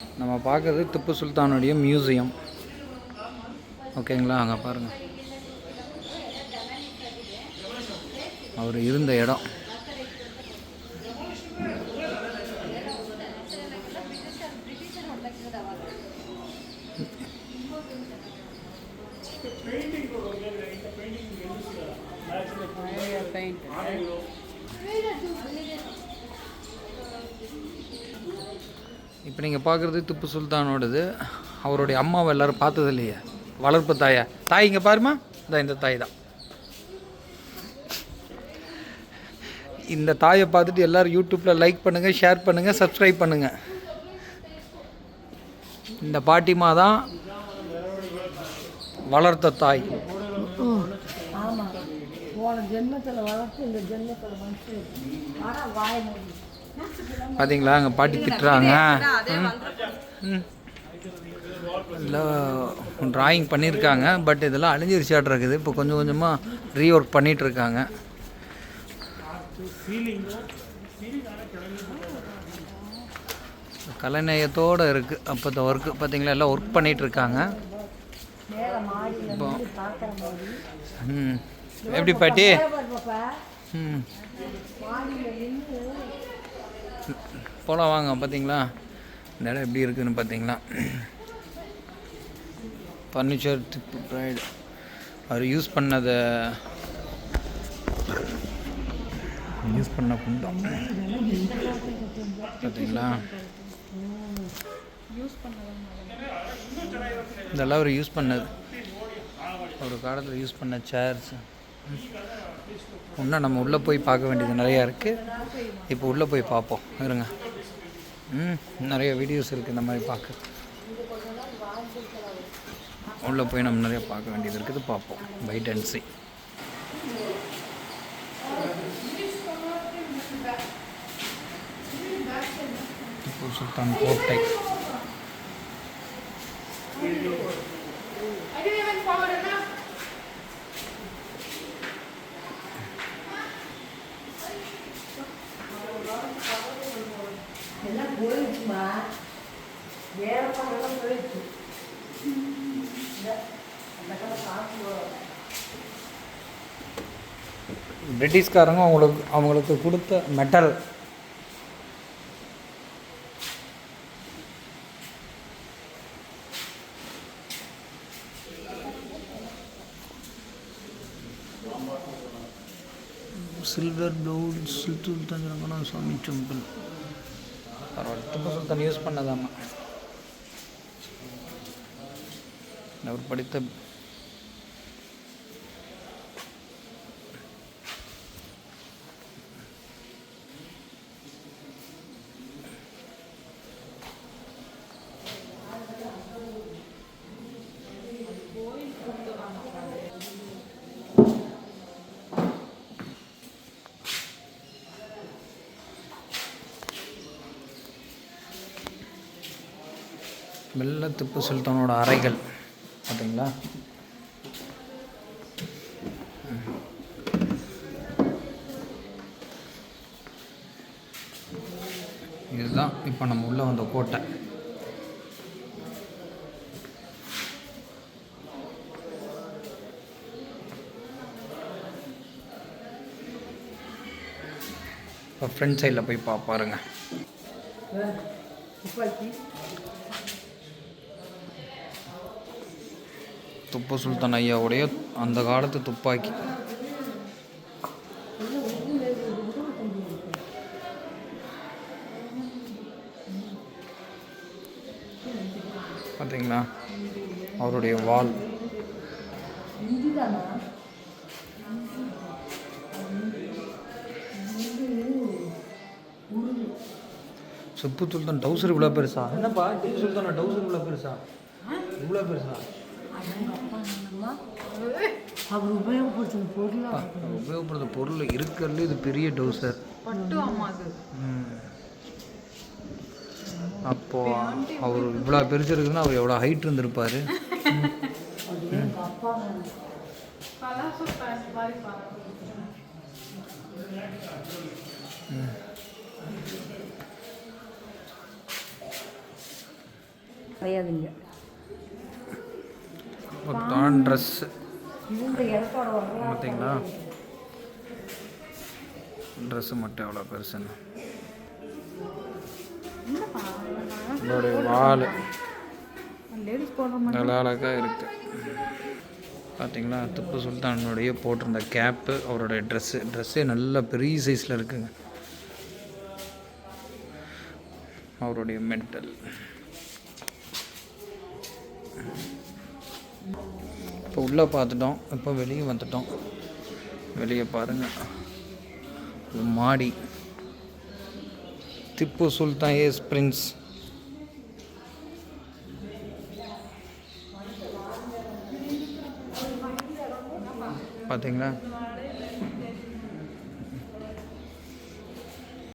நம்ம பார்க்குறது திப்பு சுல்தானுடைய மியூசியம். ஓகேங்களா, அங்கே பாருங்கள் அவர் இருந்த இடம். இப்போ நீங்கள் பார்க்குறது திப்பு சுல்தானோடது. அவருடைய அம்மாவை எல்லோரும் பார்த்தது இல்லையே, வளர்ப்பு தாயா. தாய் இங்கே பாருமா, இந்த தாய் தான். இந்த தாயை பார்த்துட்டு எல்லோரும் யூடியூப்பில் லைக் பண்ணுங்கள், ஷேர் பண்ணுங்கள், சப்ஸ்கிரைப் பண்ணுங்கள். இந்த பாட்டிமா தான் வளர்த்த தாய். பார்த்தீங்களா, அங்கே பாட்டி திட்டுறாங்க. எல்லாம் ட்ராயிங் பண்ணியிருக்காங்க, பட் இதெல்லாம் அழிஞ்சிருச்சாட்டு இருக்குது. இப்போ கொஞ்சம் கொஞ்சமாக ரீஒர்க் பண்ணிகிட்ருக்காங்க. கலைநயத்தோடு இருக்குது அப்போ ஒர்க்கு. பார்த்தீங்களா, எல்லாம் ஒர்க் பண்ணிகிட்ருக்காங்க. இப்போ எப்படி பாட்டி? போகலாம் வாங்க. பார்த்தீங்களா இந்த இடம் எப்படி இருக்குதுன்னு பார்த்தீங்களா. ஃபர்னிச்சர் திப்பு ப்ரைடு அவர் யூஸ் பண்ண குண்டம் பார்த்தீங்களா. இதெல்லாம் அவர் யூஸ் பண்ணது, ஒரு காலத்தில் யூஸ் பண்ண சேர்ஸ். இன்னும் நம்ம உள்ளே போய் பார்க்க வேண்டியது நிறையா இருக்குது. இப்போ உள்ளே போய் பார்ப்போம் இருங்க. நிறைய வீடியோஸ் இருக்குது இந்த மாதிரி பார்க்க. உள்ளே போய் நம்ம நிறைய பார்க்க வேண்டியது இருக்குது, பார்ப்போம். வெயிட் அண்ட் சீ. திப்பு சுல்தான் கோட்டை. பிரிட்டிஷ்காரங்க அவங்களுக்கு கொடுத்த மெட்டல். சில்வர் ப்ளவுட் சுல்தான் ஜனகணா சுவாமி டெம்பிள். பரவாயில்ல, திப்பு சுல்தான் யூஸ் பண்ணதாமா. அவர் படித்த வெள்ள திப்பு சுல்தானோட அறைகள் பார்த்தீங்களா. இதுதான் இப்போ நம்ம உள்ளே வந்த கோட்டை. இப்போ ஃப்ரண்ட் சைடில் போய் பாருங்க. திப்பு சுல்தான் ஐயாவுடைய அந்த காலத்து துப்பாக்கி. பார்த்தீங்களா, அவருடைய வாள். திப்பு சுல்தான் டவுசர் இவ்வளோ பெருசா? என்னப்பா திப்பு சுல்தான் டவுசர் இவ்வளோ பெருசா? இவ்வளோ பெருசா? அவர் உபயோகப்படுத்த பொருள் இருக்கிறதுல இது பெரிய டவுசர். அப்போ அவர் இவ்வளோ பெருசு இருக்குதுன்னா அவர் எவ்வளோ ஹைட் இருந்திருப்பார். கிடையாதுங்க. மொத்தம் ட்ரெஸ்ஸு இந்த இடத்தோட வரலாறு பார்த்தீங்களா? ட்ரெஸ்ஸு மட்டும் எவ்வளோ பெருசுன்னு. இல்லைப்பா, இதோடைய வால் லேடிஸ் போடுற மாதிரி நல்லா அழகாக இருக்குது. பார்த்தீங்களா? திப்பு சுல்தானுடைய போட்டிருந்த கேப்பு, அவருடைய ட்ரெஸ்ஸே நல்ல பெரிய சைஸில் இருக்குங்க. அவருடைய மெட்டல். இப்போ உள்ளே பார்த்துட்டோம், இப்போ வெளியே வந்துட்டோம். வெளியே பாருங்கள், இது மாடி. Tipu Sultan ace Prince. பார்த்தீங்களா?